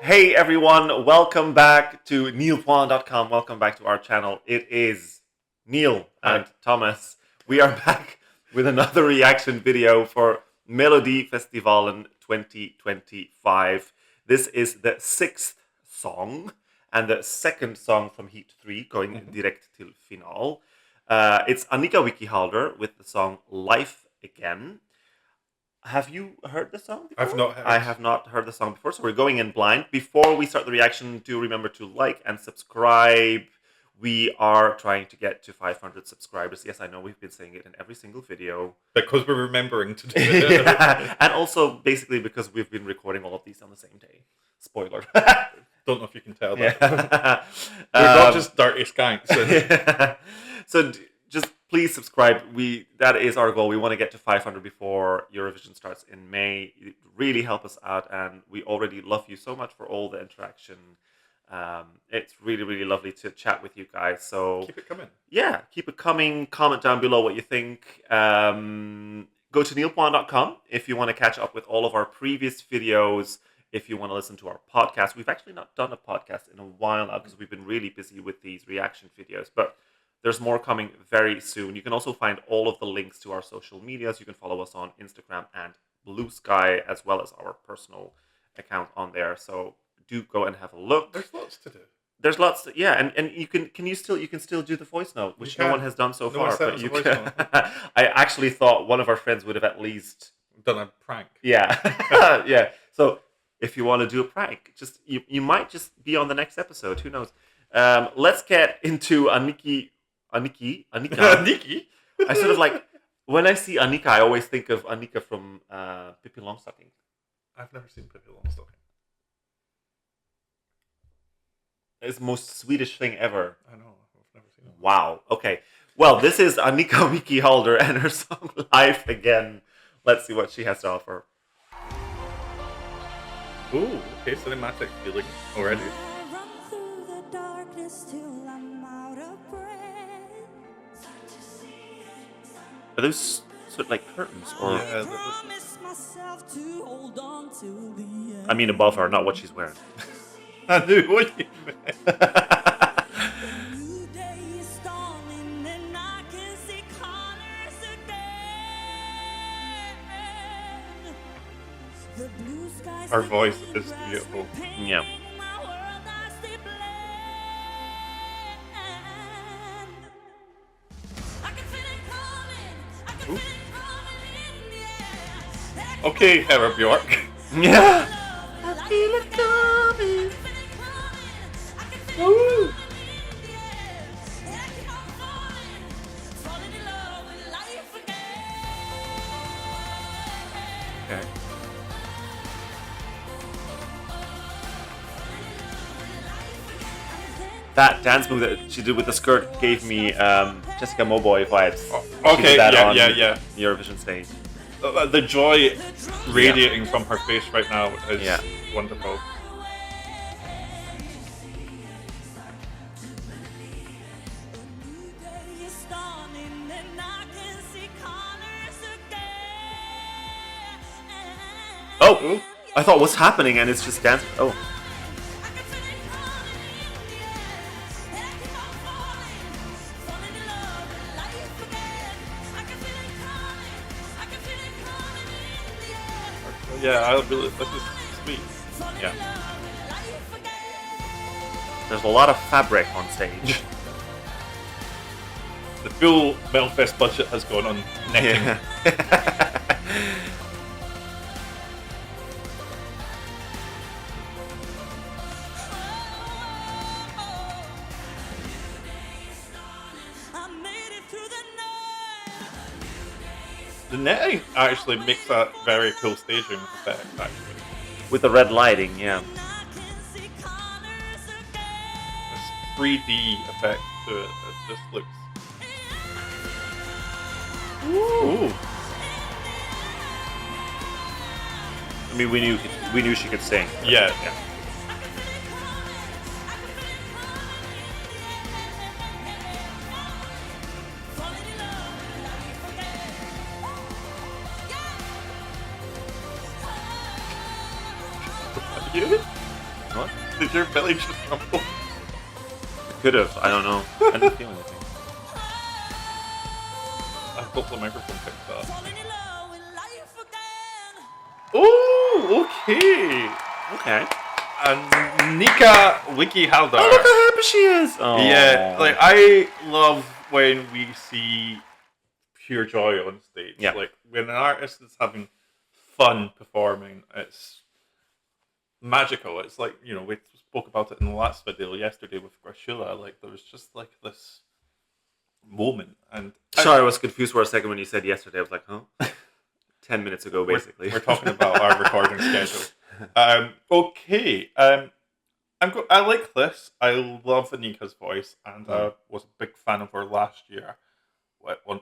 Hey everyone, welcome back to neilpoint.com. Welcome back to our channel. It is Neil and Thomas. We are back with another reaction video for Melodifestivalen 2025. This is the 6th song and the second song from Heat 3 going direct till final. It's Annika Wickihalder with the song Life Again. Have you heard the song before? I've not heard. I have not heard the song before, so we're going in blind. Before we start the reaction, do remember to like and subscribe. We are trying to get to 500 subscribers. Yes, I know we've been saying it in every single video. Because we're remembering to do it. Yeah. And also, basically, because we've been recording all of these on the same day. Spoiler. Don't know if you can tell that. Yeah. We're not just dirty skanks. So just please subscribe. That is our goal. We want to get to 500 before Eurovision starts in May. It really help us out, and we already love you so much for all the interaction. It's really, really lovely to chat with you guys. So Keep it coming. Yeah, keep it coming. Comment down below what you think. Go to neilpoint.com if you want to catch up with all of our previous videos. If you want to listen to our podcast, we've actually not done a podcast in a while now because we've been really busy with these reaction videos, but there's more coming very soon. You can also find all of the links to our social medias. You can follow us on Instagram and Blue Sky, as well as our personal account on there. So do go and have a look. There's lots to do. There's lots, yeah, and you can still do the voice note, which no one has done so far. But you can. I actually thought one of our friends would have at least done a prank. Yeah, yeah. So if you want to do a prank, just you might just be on the next episode. Who knows? Let's get into Annika. Annika? I sort of like, when I see Annika, I always think of Annika from Pippi Longstocking. I've never seen Pippi Longstocking. It's the most Swedish thing ever. I know, I've never seen it. Wow. Okay. Well, this is Annika Wickihalder and her song Life Again. Let's see what she has to offer. Ooh, okay, cinematic feeling already. Are those sort of like curtains? Or Yeah, I mean above her, not what she's wearing. I knew what you meant. Her voice is beautiful. Yeah. Ooh. Okay, Hera Bjork. Yeah. I feel it coming. Woo. Okay. That dance move that she did with the skirt gave me Jessica Mowboy vibes. Okay, yeah. Eurovision stage. The joy radiating from her face right now is wonderful. Oh, I thought what's happening, and it's just dance. Oh. Yeah, this is sweet. Yeah. There's a lot of fabric on stage. The full Melfest budget has gone on necking. Yeah. The netting actually makes a very cool staging effect, actually. With the red lighting, yeah. This 3D effect to it. It just looks... Ooh. I mean, we knew she could sing. Yeah. You? What? Did your belly just rumble? Could have. I don't know. I didn't feel anything. I hope the microphone picked that up. Oh, okay. Okay. Annika Wickihalder. Oh, look how happy she is. Oh. Yeah, like I love when we see pure joy on stage. Yeah. Like when an artist is having fun performing, it's magical. It's like, you know, we spoke about it in the last video yesterday with Grashula. Like there was just like this moment. And Sorry, I was confused for a second when you said yesterday. I was like, huh? 10 minutes ago, basically. We're talking about our recording schedule. Okay. I like this. I love Annika's voice, and I was a big fan of her last year,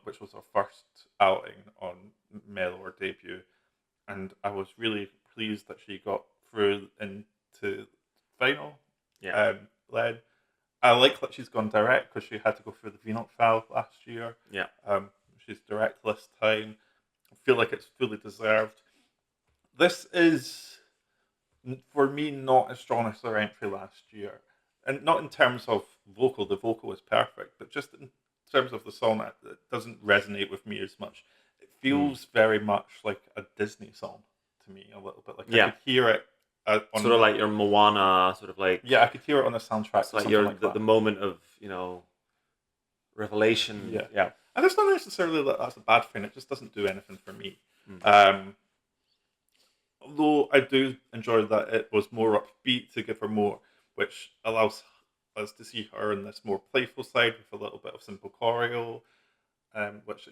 which was her first outing on Melo or debut, and I was really pleased that she got through into final. Yeah. Led. I like that she's gone direct because she had to go through the finalist last year. Yeah. She's direct this time. I feel like it's fully deserved. This is, for me, not as strong as their entry last year. And not in terms of vocal, the vocal is perfect, but just in terms of the song, it doesn't resonate with me as much. It feels very much like a Disney song to me, a little bit. Like I could hear it. Sort of like your Moana, sort of like... Yeah, I could hear it on the soundtrack. It's like the moment of, you know, revelation. Yeah. And it's not necessarily that that's a bad thing. It just doesn't do anything for me. Although I do enjoy that it was more upbeat to give her more, which allows us to see her in this more playful side with a little bit of simple choreo, which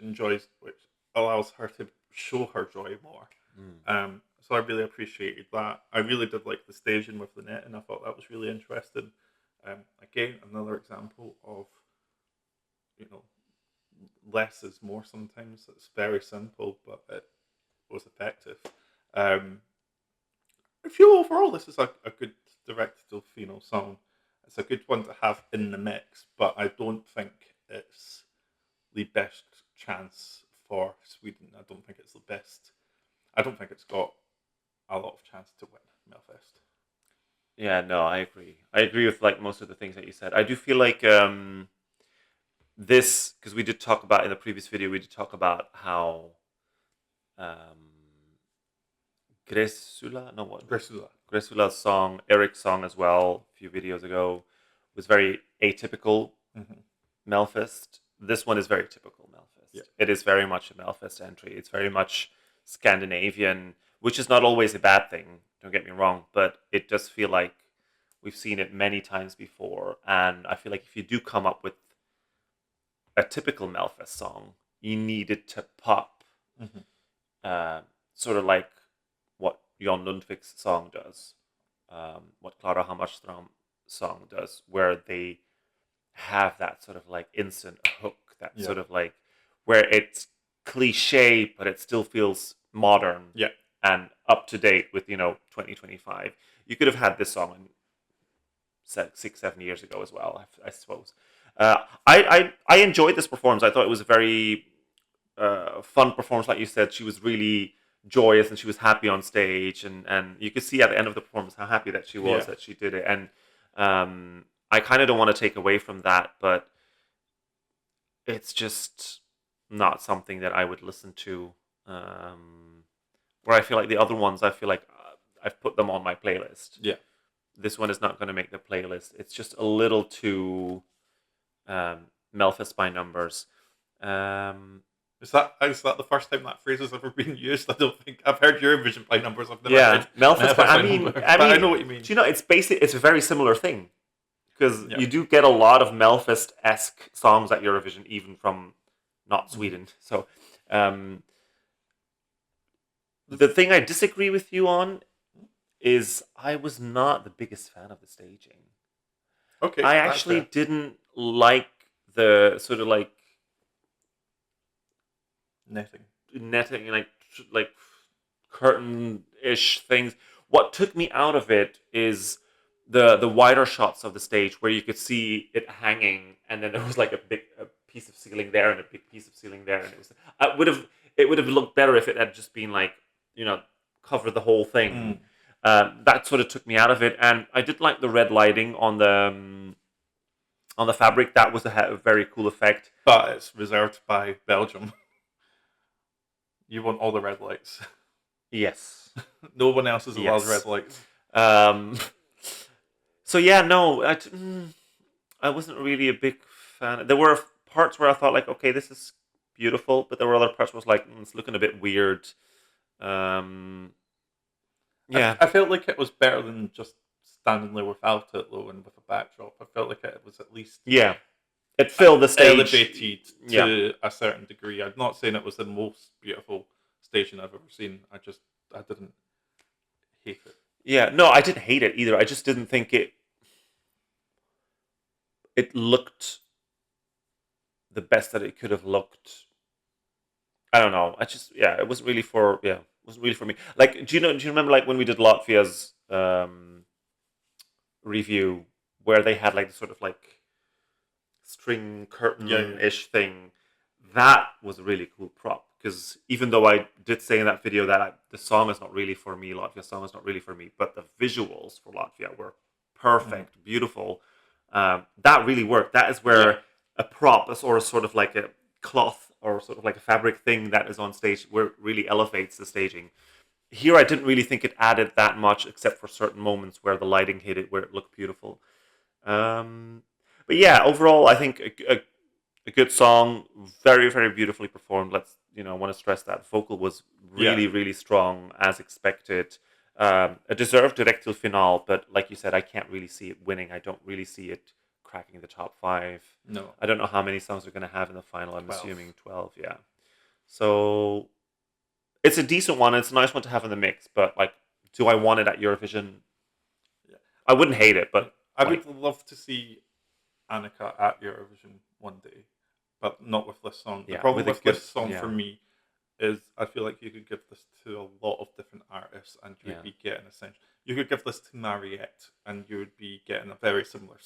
allows her to show her joy more. So I really appreciated that. I really did like the staging with the net, and I thought that was really interesting. Again, another example of, you know, less is more sometimes. It's very simple, but it was effective. I feel overall this is a good direct-to-final song. It's a good one to have in the mix, but I don't think it's the best chance for Sweden. I don't think it's the best. I don't think it's got a lot of chance to win Melfest. Yeah, no, I agree. I agree with like most of the things that you said. I do feel like this, because we did talk about in the previous video, we did talk about how Gresula's song, Eric's song as well, a few videos ago, was very atypical Melfest. This one is very typical Melfest. Yeah. It is very much a Melfest entry. It's very much Scandinavian, which is not always a bad thing, don't get me wrong, but it does feel like we've seen it many times before, and I feel like if you do come up with a typical Melfest song, you need it to pop, sort of like what Jon Lundvik's song does, what Clara Hammarström song does, where they have that sort of like instant hook, that sort of like, where it's cliche, but it still feels modern and up to date with, 2025. You could have had this song 6-7 years ago as well, I suppose. I enjoyed this performance. I thought it was a very fun performance. Like you said, she was really joyous and she was happy on stage, and you could see at the end of the performance how happy that she was that she did it. And I kind of don't want to take away from that, but it's just not something that I would listen to. Where I feel like the other ones, I feel like I've put them on my playlist. Yeah, this one is not going to make the playlist. It's just a little too Melfest by numbers. Is that the first time that phrase has ever been used? I don't think I've heard Eurovision by numbers. I've never heard Melfest by numbers. I know what you mean. Do you know it's a very similar thing, because you do get a lot of Melfest-esque songs at Eurovision, even from not Sweden. So the thing I disagree with you on is I was not the biggest fan of the staging. Okay, I actually didn't like the sort of like netting, like curtain-ish things. What took me out of it is the wider shots of the stage where you could see it hanging, and then there was like a piece of ceiling there and a big piece of ceiling there, and it would have looked better if it had just been like, cover the whole thing. That sort of took me out of it, and I did like the red lighting on the fabric. That was a very cool effect. But it's reserved by Belgium. You want all the red lights. Yes. No one else is allowed Yes. red lights. So yeah, no, I wasn't really a big fan. There were parts where I thought like, okay, this is beautiful, but there were other parts where I was like, it's looking a bit weird. Yeah, I felt like it was better than just standing there without it, though, and with a backdrop. I felt like it was at least yeah, it filled the stage. elevated Yeah. to a certain degree. I'm not saying it was the most beautiful station I've ever seen. I didn't hate it. Yeah, no, I didn't hate it either. I just didn't think it looked the best that it could have looked. I don't know. It wasn't really it wasn't really for me. Like, do you remember like when we did Latvia's review where they had like the sort of like string curtain-ish thing? That was a really cool prop, because even though I did say in that video that the song is not really for me, Latvia's song is not really for me, but the visuals for Latvia were perfect, beautiful. That really worked. That is where a prop, or sort of like a cloth or sort of like a fabric thing that is on stage, where it really elevates the staging. Here, I didn't really think it added that much, except for certain moments where the lighting hit it, where it looked beautiful. But yeah, overall, I think a good song, very, very beautifully performed. I want to stress that vocal was really, really strong as expected. A deserved directil final, but like you said, I can't really see it winning. I don't really see it cracking the top 5. No. I don't know how many songs we're going to have in the final. I'm 12. assuming 12, yeah. So it's a decent one. It's a nice one to have in the mix, but like, do I want it at Eurovision? Yeah. I wouldn't hate it, but I would love to see Annika at Eurovision one day, but not with this song. Yeah, the problem with with this song for me is I feel like you could give this to a lot of different artists, and you would be getting essentially. You could give this to Mariette, and you would be getting a very similar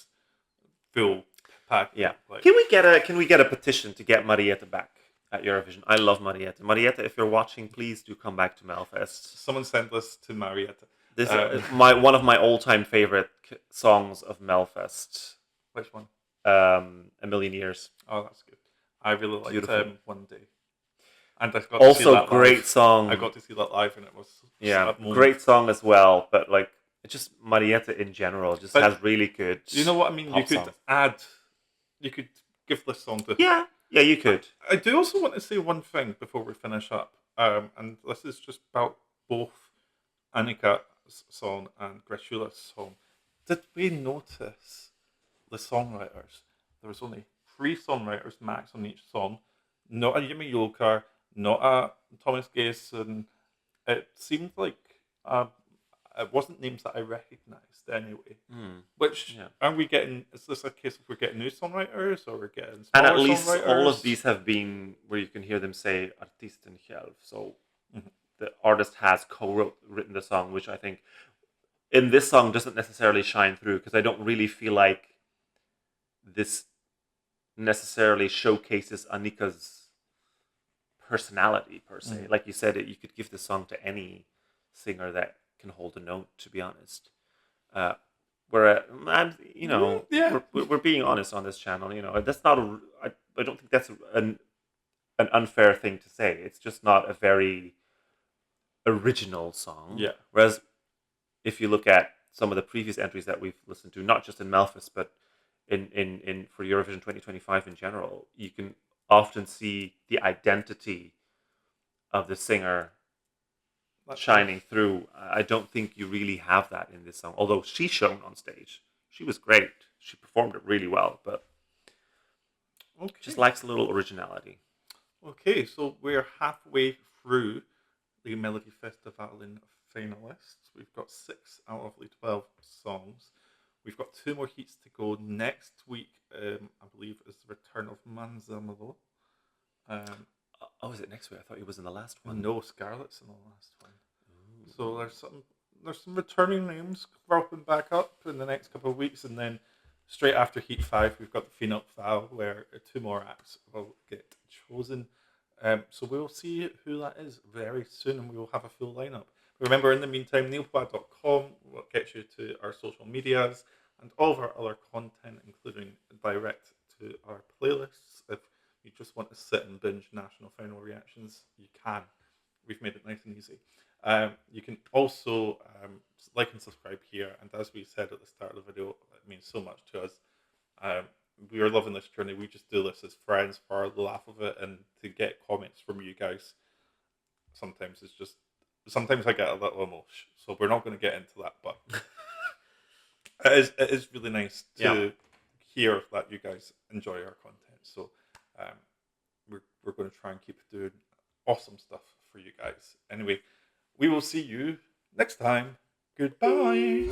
full pack. Yeah. Like, Can we get a petition to get Marietta back at Eurovision? I love Marietta. Marietta, if you're watching, please do come back to Melfest. someone send this to Mariette. This is one of my all-time favorite songs of Melfest. Which one? A Million Years. Oh, that's good. I really liked One Day. And I got also to see that great live. song. I got to see that live, and it was great song as well. But like, it's just Marietta in general just has really good. You know what I mean? You could give this song to. Yeah, you could. I do also want to say one thing before we finish up, and this is just about both Annika's song and Gretula's song. Did we notice the songwriters? There was only 3 songwriters max on each song. Not a Yumi Yolkar, not a Thomas Gayson. It seemed like it wasn't names that I recognised anyway. Which are we getting? Is this a case of we're getting new songwriters, or we're getting smaller and at least songwriters? all of these have been where you can hear them say "artisten själv." So the artist has co-written the song, which I think in this song doesn't necessarily shine through, because I don't really feel like this necessarily showcases Annika's personality per se. Like you said, you could give the song to any singer that can hold a note, to be honest. Where we're being honest on this channel. That's not I don't think that's an unfair thing to say. It's just not a very original song. Yeah. Whereas if you look at some of the previous entries that we've listened to, not just in Melfest, but in for Eurovision 2025 in general, you can often see the identity of the singer shining through. I don't think you really have that in this song, although she shone on stage. She was great. She performed it really well, but just lacks a little originality. Okay, so we're halfway through the Melodifestivalen finalists. We've got 6 out of the 12 songs. We've got 2 more heats to go. Next week, I believe, is the return of Manzamalo. Is it next week? I thought he was in the last one. No, Scarlett's in the last one. Ooh. So there's some returning names cropping back up in the next couple of weeks, and then straight after Heat 5, we've got the finalist, where 2 more acts will get chosen. So we'll see who that is very soon, and we will have a full lineup. Remember, in the meantime, neilpod.com will get you to our social medias and all of our other content, including direct to our playlists. If you just want to sit and binge national final reactions, you can. We've made it nice and easy. You can also like and subscribe here. And as we said at the start of the video, it means so much to us. We are loving this journey. We just do this as friends for the laugh of it, and to get comments from you guys. Sometimes I get a little emotional. So we're not going to get into that, but it is really nice to hear that you guys enjoy our content. So we're going to try and keep doing awesome stuff for you guys. Anyway, we will see you next time. Goodbye.